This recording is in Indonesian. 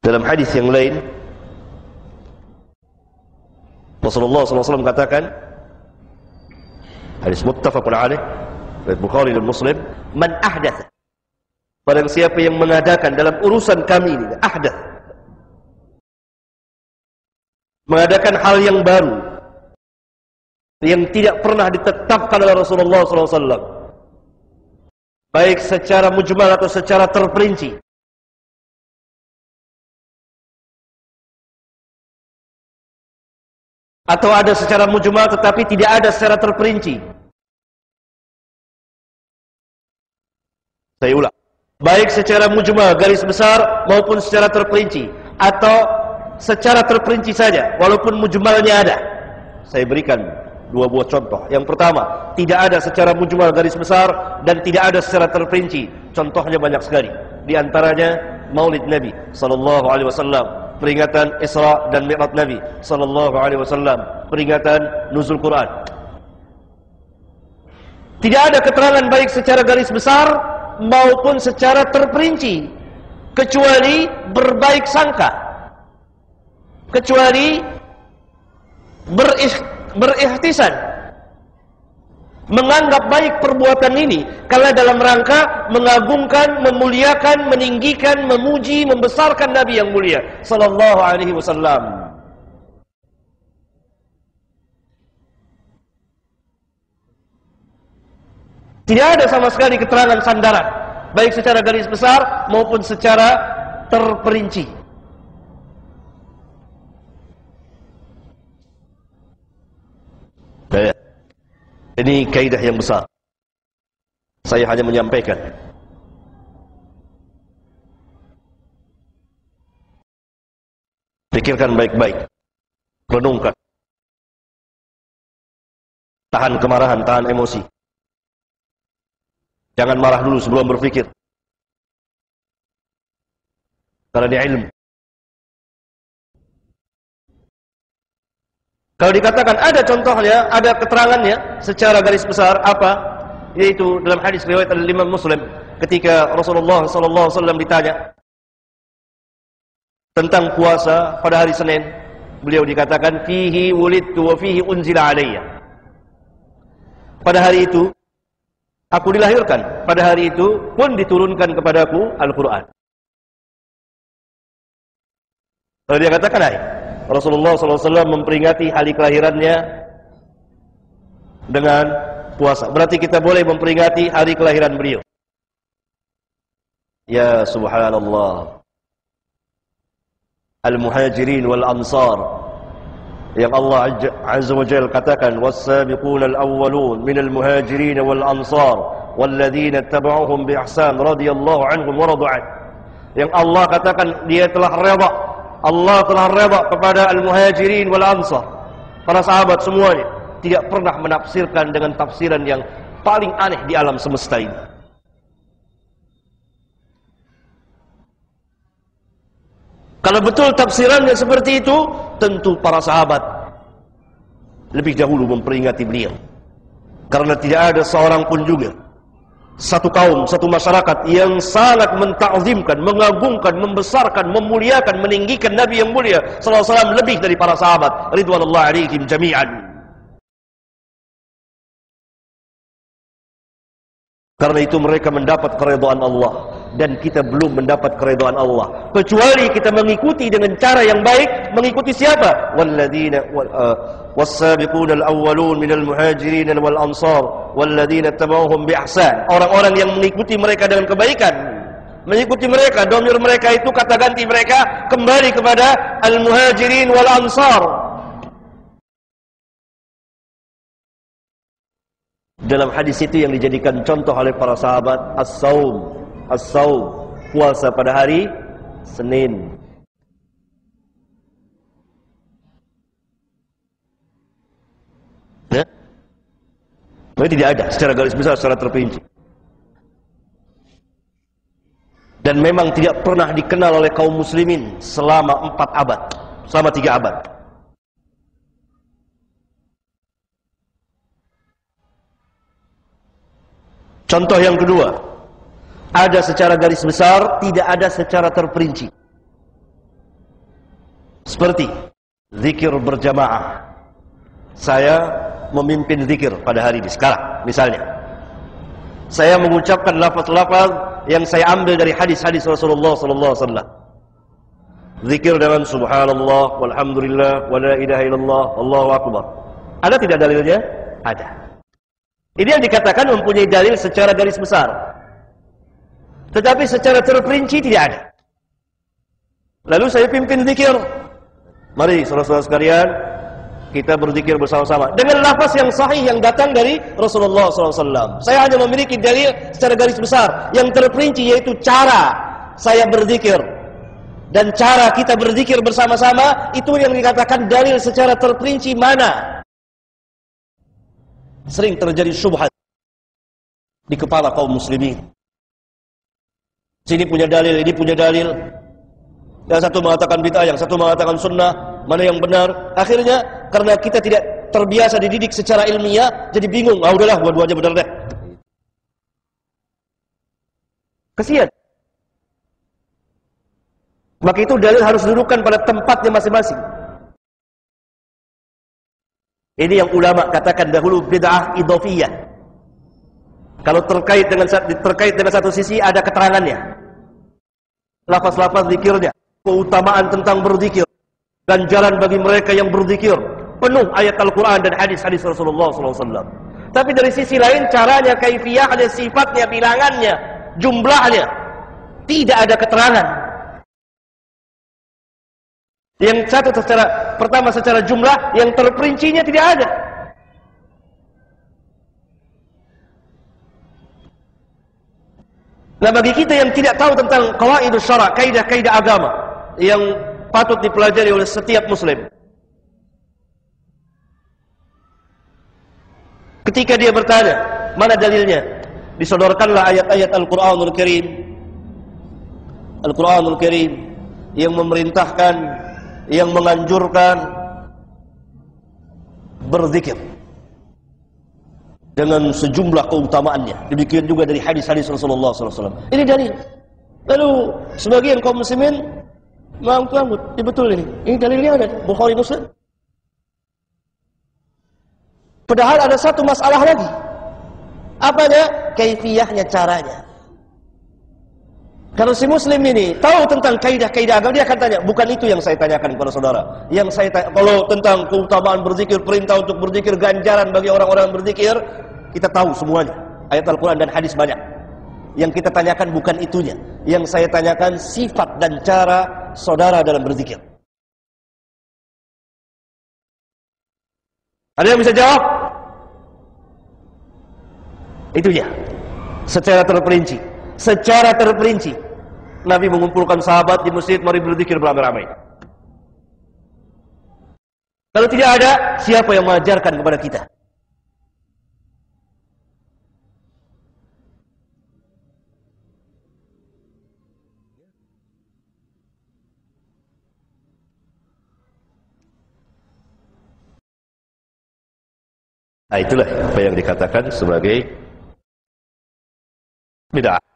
Dalam hadis yang lain, Rasulullah SAW katakan, hadis muttafaqun alaih, riwayat Bukhari dan Muslim, man ahdatha, barang siapa yang mengadakan dalam urusan kami ini, ahdath, mengadakan hal yang baru, yang tidak pernah ditetapkan oleh Rasulullah SAW, baik secara mujmal atau secara terperinci, atau ada secara mujmal tetapi tidak ada secara terperinci. Saya ulang, baik secara mujmal garis besar maupun secara terperinci, atau secara terperinci saja walaupun mujmalnya ada. Saya berikan dua buah contoh. Yang pertama, tidak ada secara mujmal garis besar dan tidak ada secara terperinci. Contohnya banyak sekali. Di antaranya Maulid Nabi sallallahu alaihi wasallam, peringatan Isra dan Mi'raj Nabi sallallahu alaihi wasallam, peringatan nuzul Quran. Tidak ada keterangan baik secara garis besar maupun secara terperinci, kecuali berbaik sangka, kecuali berihtisan, menganggap baik perbuatan ini karena dalam rangka mengagungkan, memuliakan, meninggikan, memuji, membesarkan Nabi yang mulia sallallahu alaihi wasallam. Tidak ada sama sekali keterangan sandaran baik secara garis besar maupun secara terperinci. Ini kaidah yang besar. Saya hanya menyampaikan. Pikirkan baik-baik. Renungkan. Tahan kemarahan, tahan emosi. Jangan marah dulu sebelum berpikir. Karena dia ilmu. Kalau dikatakan ada contohnya, ada keterangannya secara garis besar apa? Yaitu dalam hadis riwayat Imam Muslim ketika Rasulullah SAW ditanya tentang puasa pada hari Senin, beliau dikatakan fihi wulidtu wa fihi unzila alayya. Pada hari itu aku dilahirkan, pada hari itu pun diturunkan kepadaku Al-Quran. Kalau dia katakan Rasulullah SAW memperingati hari kelahirannya dengan puasa, berarti kita boleh memperingati hari kelahiran beliau. Ya subhanallah, Al-Muhajirin wal Ansar yang Allah Azza wa Jalla katakan, was-sabiquna al-awwalun minal muhajirin wal ansar walladzina tabauhum bi ihsan radhiyallahu anhum wa radu an. Yang Allah katakan dia telah redha, Allah telah redha kepada al-muhajirin wal ansar, para sahabat semuanya, tidak pernah menafsirkan dengan tafsiran yang paling aneh di alam semesta ini. Kalau betul tafsirannya seperti itu, tentu para sahabat lebih dahulu memperingati beliau. Karena tidak ada seorang pun juga, satu kaum, satu masyarakat yang sangat mentakzimkan, mengagungkan, membesarkan, memuliakan, meninggikan Nabi yang mulia sallallahu alaihi wasallam lebih dari para sahabat ridwanullah alaihim jami'an. Karena itu mereka mendapat keridhaan Allah dan kita belum mendapat keridhaan Allah kecuali kita mengikuti dengan cara yang baik. Mengikuti siapa? Walladzina was-sabiquna al-awwalun minal muhajirin wal ansar walladzina tabauhum bi ihsan. Orang-orang yang mengikuti mereka dengan kebaikan, mengikuti mereka, domir mereka itu kata ganti mereka kembali kepada al-muhajirin wal ansar. Dalam hadis itu yang dijadikan contoh oleh para sahabat as-saum, puasa pada hari Senin. Ya? Tapi tidak ada secara garis besar, secara terperinci. Dan memang tidak pernah dikenal oleh kaum muslimin selama 4 abad, selama 3 abad. Contoh yang kedua, ada secara garis besar, tidak ada secara terperinci. Seperti zikir berjamaah. Saya memimpin zikir pada hari ini sekarang, misalnya saya mengucapkan lafaz-lafaz yang saya ambil dari hadis-hadis Rasulullah sallallahu alaihi wasallam. Zikir dengan subhanallah walhamdulillah wala ilaha illallah wallahu akbar. Ada tidak dalilnya? Ada. Ini yang dikatakan mempunyai dalil secara garis besar. Tetapi secara terperinci tidak ada. Lalu saya pimpin zikir. Mari saudara-saudara sekalian, kita berzikir bersama-sama dengan lafaz yang sahih yang datang dari Rasulullah SAW. Saya hanya memiliki dalil secara garis besar yang terperinci, yaitu cara saya berzikir dan cara kita berzikir bersama-sama. Itu yang dikatakan dalil secara terperinci. Mana sering terjadi syubhat di kepala kaum muslimin. Sini punya dalil, ini punya dalil. Yang satu mengatakan bid'ah, yang satu mengatakan sunnah. Mana yang benar? Akhirnya karena kita tidak terbiasa dididik secara ilmiah, jadi bingung. Ah udahlah, dua-duanya benar deh. Kasihan. Maka itu dalil harus dudukkan pada tempatnya masing-masing. Ini yang ulama katakan dahulu bid'ah idhofiyah. Kalau terkait dengan satu sisi ada keterangannya. Lafaz-lafaz zikirnya, keutamaan tentang berzikir, ganjaran bagi mereka yang berzikir, penuh ayat Al-Quran dan hadis-hadis Rasulullah SAW. Tapi dari sisi lain caranya, kaifiyahnya, sifatnya, bilangannya, jumlahnya tidak ada keterangan. Yang satu pertama secara jumlah, yang terperincinya tidak ada. Nah, bagi kita yang tidak tahu tentang qawaidus syara', kaidah-kaidah agama yang patut dipelajari oleh setiap muslim, ketika dia bertanya, mana dalilnya? Disodorkanlah ayat-ayat Al-Quranul Karim. Al-Quranul Karim yang memerintahkan, yang menganjurkan berzikir dengan sejumlah keutamaannya. Demikian juga dari hadis-hadis Rasulullah SAW. Ini dalil. Lalu sebagian kaum muslimin menganggap betul ini. Ini dalilnya ada Bukhari Muslim. Padahal ada satu masalah lagi. Apanya? Kaifiyahnya, caranya. Kalau si muslim ini tahu tentang kaidah-kaidah agama, dia akan tanya, bukan itu yang saya tanyakan kepada saudara. Yang saya kalau tentang keutamaan berzikir, perintah untuk berzikir, ganjaran bagi orang-orang yang berzikir, kita tahu semuanya. Ayat Al-Quran dan hadis banyak. Yang kita tanyakan bukan itunya. Yang saya tanyakan sifat dan cara saudara dalam berzikir. Ada yang bisa jawab? Itunya. Secara terperinci. Secara terperinci Nabi mengumpulkan sahabat di masjid, mari berzikir beramai-ramai. Kalau tidak ada, siapa yang mengajarkan kepada kita? Nah, itulah apa yang dikatakan sebagai bid'ah.